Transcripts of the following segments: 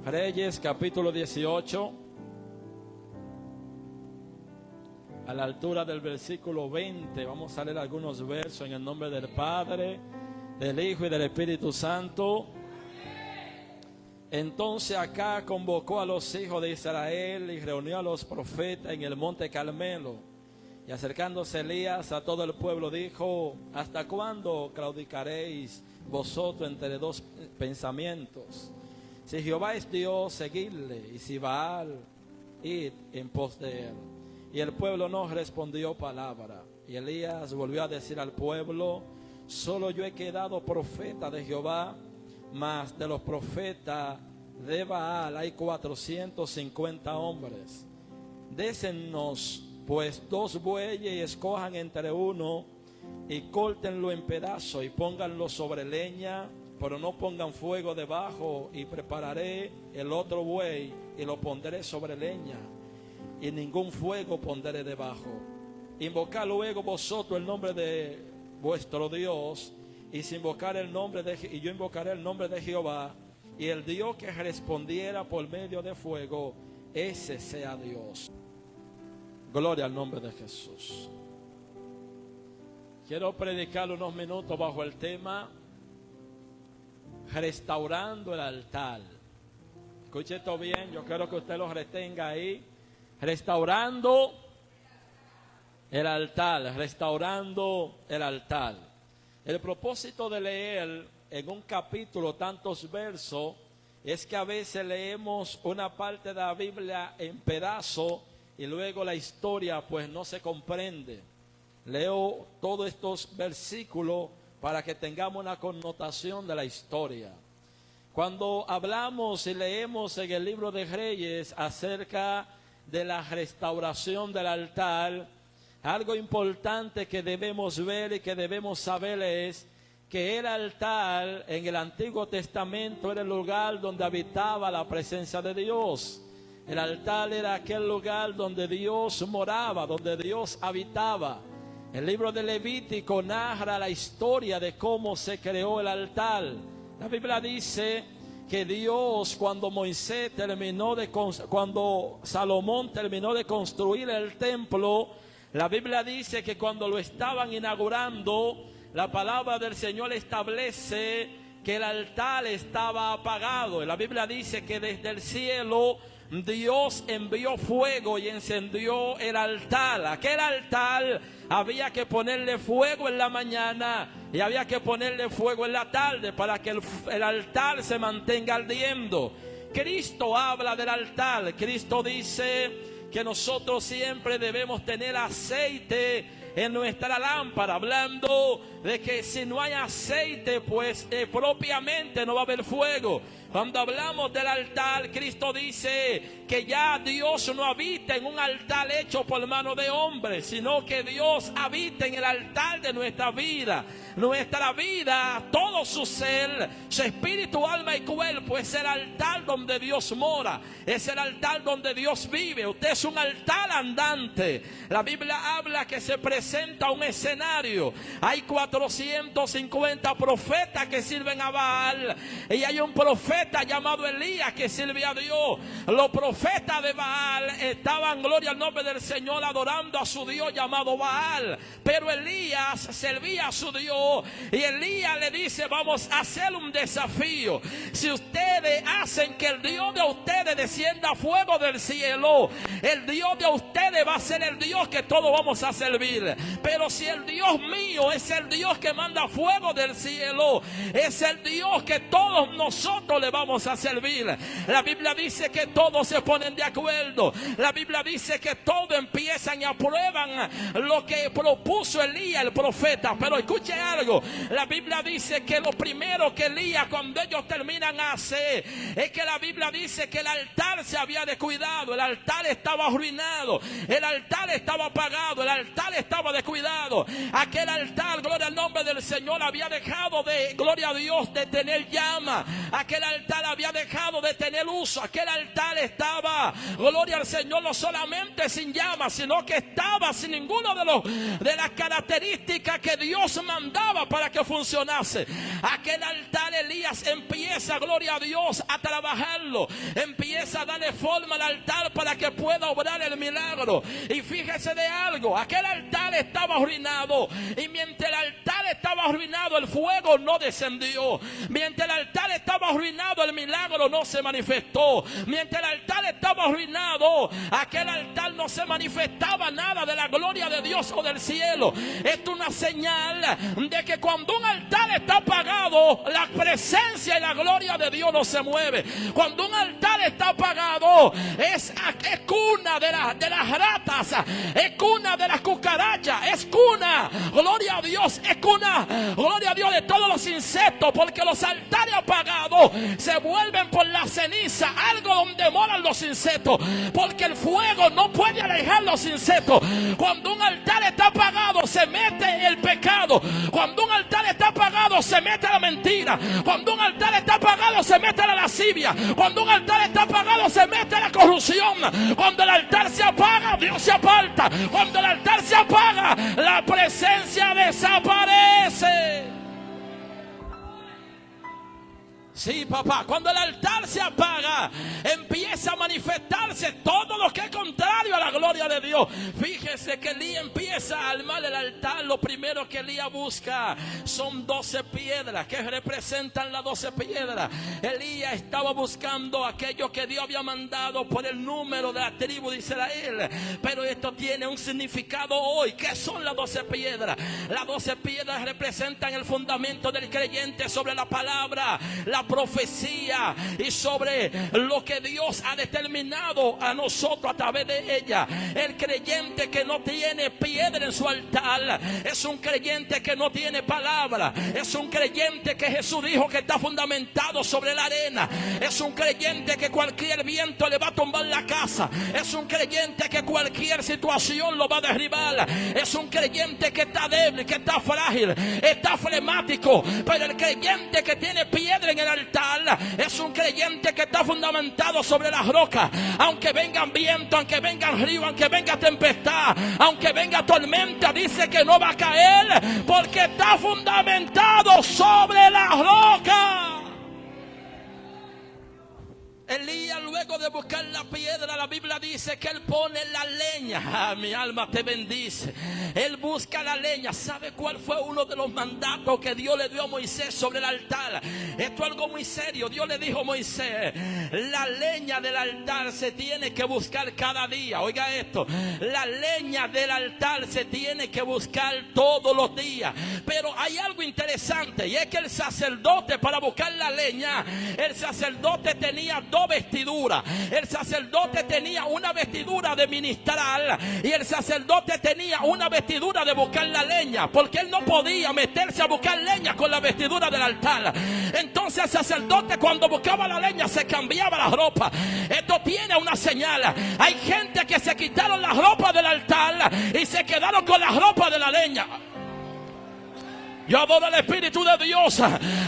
Reyes capítulo 18, a la altura del versículo 20, vamos a leer algunos versos en el nombre del Padre, del Hijo y del Espíritu Santo. Entonces Acab convocó a los hijos de Israel y reunió a los profetas en el monte Carmelo. Y acercándose Elías a todo el pueblo dijo: ¿hasta cuándo claudicaréis vosotros entre dos pensamientos? Si Jehová es Dios, seguidle, y si Baal, id en pos de él. Y el pueblo no respondió palabra. Y Elías volvió a decir al pueblo: solo yo he quedado profeta de Jehová, mas de los profetas de Baal hay 450 hombres. Désennos pues 2 bueyes y escojan entre uno y córtenlo en pedazos y pónganlo sobre leña, pero no pongan fuego debajo, y prepararé el otro buey y lo pondré sobre leña, y ningún fuego pondré debajo. Invocad luego vosotros el nombre de vuestro Dios, y si invocar el nombre y yo invocaré el nombre de Jehová, y el Dios que respondiera por medio de fuego, ese sea Dios. Gloria al nombre de Jesús. Quiero predicar unos minutos bajo el tema restaurando el altar. Escuche esto bien, yo quiero que usted lo retenga ahí. Restaurando el altar, restaurando el altar. El propósito de leer en un capítulo tantos versos es que a veces leemos una parte de la Biblia en pedazo y luego la historia pues no se comprende. Leo todos estos versículos para que tengamos una connotación de la historia. Cuando hablamos y leemos en el libro de Reyes acerca de la restauración del altar, algo importante que debemos ver y que debemos saber es que el altar en el Antiguo Testamento era el lugar donde habitaba la presencia de Dios. El altar era aquel lugar donde Dios moraba, donde Dios habitaba. El libro de Levítico narra la historia de cómo se creó el altar. La Biblia dice que Dios, cuando Salomón terminó de construir el templo, la Biblia dice que cuando lo estaban inaugurando, la palabra del Señor establece que el altar estaba apagado. La Biblia dice que desde el cielo Dios envió fuego y encendió el altar. Aquel altar había que ponerle fuego en la mañana y había que ponerle fuego en la tarde para que el altar se mantenga ardiendo. Cristo habla del altar. Cristo dice que nosotros siempre debemos tener aceite en nuestra lámpara, hablando de que si no hay aceite, pues propiamente no va a haber fuego. Cuando hablamos del altar, Cristo dice que ya Dios no habita en un altar hecho por mano de hombres, sino que Dios habita en el altar de nuestra vida. Nuestra vida, todo su ser, su espíritu, alma y cuerpo es el altar donde Dios mora, es el altar donde Dios vive. Usted es un altar andante. La Biblia habla que se presenta un escenario. Hay 450 profetas que sirven a Baal y hay un profeta llamado Elías que sirve a Dios. Los profetas de Baal estaban, gloria al nombre del Señor, adorando a su Dios llamado Baal, pero Elías servía a su Dios. Y Elías le dice: vamos a hacer un desafío. Si ustedes hacen que el Dios de ustedes descienda fuego del cielo, el Dios de ustedes va a ser el Dios que todos vamos a servir. Pero si el Dios mío es el Dios que manda fuego del cielo, es el Dios que todos nosotros le vamos a servir. La Biblia dice que todos se ponen de acuerdo. La Biblia dice que todos empiezan y aprueban lo que propuso Elías el profeta. Pero escuche algo, la Biblia dice que lo primero que Elías, cuando ellos terminan hace, es que la Biblia dice que el altar se había descuidado, el altar estaba arruinado, el altar estaba apagado, el altar estaba estaba descuidado. Aquel altar, gloria al nombre del Señor, había dejado de, gloria a Dios, de tener llama. Aquel altar había dejado de tener uso. Aquel altar estaba, gloria al Señor, no solamente sin llama, sino que estaba sin ninguno de las características que Dios mandaba para que funcionase. Aquel altar, Elías empieza, gloria a Dios, a trabajarlo. Empieza a darle forma al altar para que pueda obrar el milagro. Y fíjese de algo, aquel altar estaba arruinado, y mientras el altar estaba arruinado, el fuego no descendió. Mientras el altar estaba arruinado, el milagro no se manifestó. Mientras el altar estaba arruinado, aquel altar no se manifestaba nada de la gloria de Dios o del cielo. Esto es una señal de que cuando un altar está apagado, la presencia y la gloria de Dios no se mueve. Cuando un altar está apagado, es cuna de las ratas, es cuna de las cucarachas, es cuna, gloria a Dios, es cuna, gloria a Dios, de todos los insectos, porque los altares apagados se vuelven por la ceniza, algo donde moran los insectos, porque el fuego no puede alejar los insectos. Cuando un altar está apagado, se mete el pecado. Cuando un altar está apagado, se mete la mentira. Cuando un altar está apagado, se mete la lascivia. Cuando un altar está apagado, se mete la corrupción. Cuando el altar se apaga, Dios se aparta. Cuando el altar se apaga, la presencia desaparece. Sí, papá, cuando el altar se apaga, empieza a manifestarse todo lo que es contrario a la gloria de Dios. Fíjese que Elías empieza a armar el altar. Lo primero que Elías busca son 12 piedras que representan las 12 piedras. Elías estaba buscando aquello que Dios había mandado por el número de la tribu de Israel. Pero esto tiene un significado hoy. ¿Qué son las 12 piedras? Las 12 piedras representan el fundamento del creyente sobre la palabra, la profecía y sobre lo que Dios ha determinado a nosotros a través de ella. El creyente que no tiene piedra en su altar es un creyente que no tiene palabra. Es un creyente que Jesús dijo que está fundamentado sobre la arena. Es un creyente que cualquier viento le va a tumbar la casa. Es un creyente que cualquier situación lo va a derribar. Es un creyente que está débil, que está frágil, está flemático. Pero el creyente que tiene piedra en el altar es un creyente que está fundamentado sobre las rocas. Aunque vengan vientos, aunque vengan ríos, aunque venga tempestad, aunque venga tormenta, dice que no va a caer porque está fundamentado sobre las rocas. Elías, luego de buscar la piedra, la Biblia dice que él pone la leña. Ah, mi alma te bendice. Él busca la leña. ¿Sabe cuál fue uno de los mandatos que Dios le dio a Moisés sobre el altar? Esto es algo muy serio. Dios le dijo a Moisés: la leña del altar se tiene que buscar cada día. Oiga esto: la leña del altar se tiene que buscar todos los días. Pero hay algo interesante, y es que el sacerdote, para buscar la leña, el sacerdote tenía dos vestiduras. El sacerdote tenía una vestidura de ministrar y el sacerdote tenía una vestidura de buscar la leña, porque él no podía meterse a buscar leña con la vestidura del altar. Entonces el sacerdote, cuando buscaba la leña, se cambiaba la ropa. Esto tiene una señal. Hay gente que se quitaron la ropa del altar y se quedaron con la ropa de la leña. Yo adoro el Espíritu de Dios.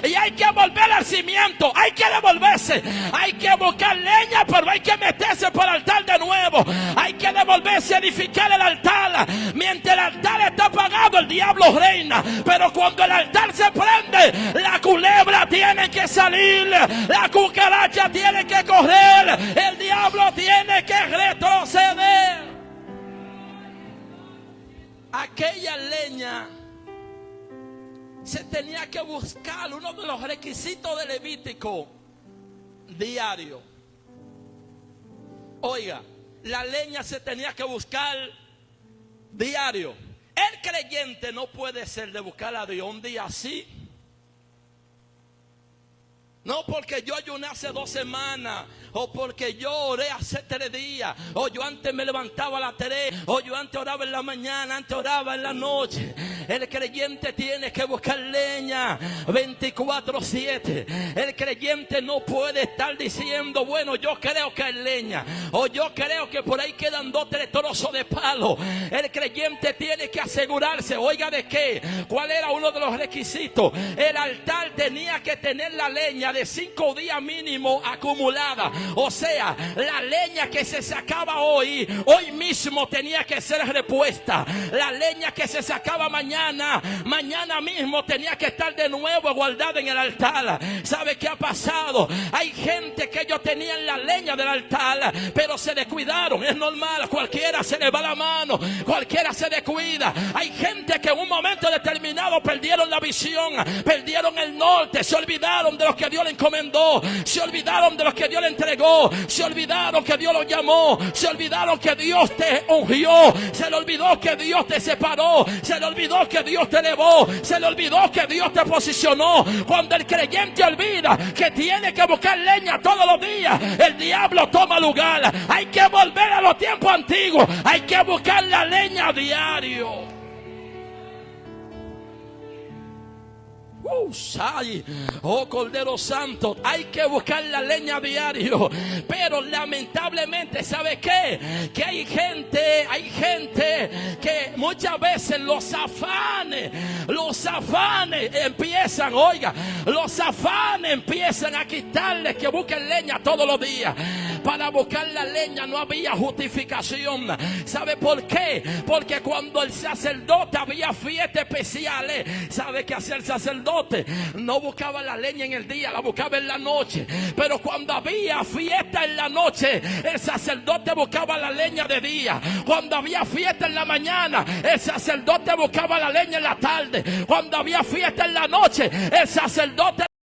Y hay que volver al cimiento. Hay que devolverse. Hay que buscar leña, pero hay que meterse por el altar de nuevo. Hay que devolverse a edificar el altar. Mientras el altar está apagado, el diablo reina. Pero cuando el altar se prende, la culebra tiene que salir. La cucaracha tiene que correr. El diablo tiene que retroceder. Aquella leña se tenía que buscar, uno de los requisitos de Levítico, diario. Oiga, la leña se tenía que buscar diario. El creyente no puede ser de buscar a Dios un día así. No porque yo ayuné hace 2 semanas, o porque yo oré hace 3 días, o yo antes me levantaba a las 3, o yo antes oraba en la mañana, antes oraba en la noche. El creyente tiene que buscar leña 24/7. El creyente no puede estar diciendo, bueno, yo creo que hay leña, o yo creo que por ahí quedan 2 o 3 trozos de palo. El creyente tiene que asegurarse, oiga, ¿de qué? ¿Cuál era uno de los requisitos? El altar tenía que tener la leña de 5 días mínimo acumulada. O sea, la leña que se sacaba hoy mismo tenía que ser repuesta. La leña que se sacaba mañana mismo tenía que estar de nuevo guardada en el altar. ¿Sabe qué ha pasado? Hay gente que ellos tenían la leña del altar, pero se descuidaron. Es normal, cualquiera se le va la mano, cualquiera se descuida. Hay gente que en un momento determinado perdieron la visión, perdieron el norte, se olvidaron de los que Dios le encomendó, se olvidaron de los que Dios le entregó, se olvidaron que Dios los llamó, se olvidaron que Dios te ungió, se le olvidó que Dios te separó, se le olvidó que Dios te elevó, se le olvidó que Dios te posicionó. Cuando el creyente olvida que tiene que buscar leña todos los días, el diablo toma lugar. Hay que volver a los tiempos antiguos, hay que buscar la leña a diario. Oh Cordero Santo, hay que buscar la leña a diario. Pero lamentablemente, ¿sabe qué? Que hay gente que muchas veces los afanes empiezan, oiga, los afanes empiezan a quitarles que busquen leña todos los días. Para buscar la leña no había justificación. ¿Sabe por qué? Porque cuando el sacerdote había fiestas especiales, ¿sabe qué hacía el sacerdote? No buscaba la leña en el día, la buscaba en la noche. Pero cuando había fiesta en la noche, el sacerdote buscaba la leña de día. Cuando había fiesta en la mañana, el sacerdote buscaba la leña en la tarde. Cuando había fiesta en la noche, el sacerdote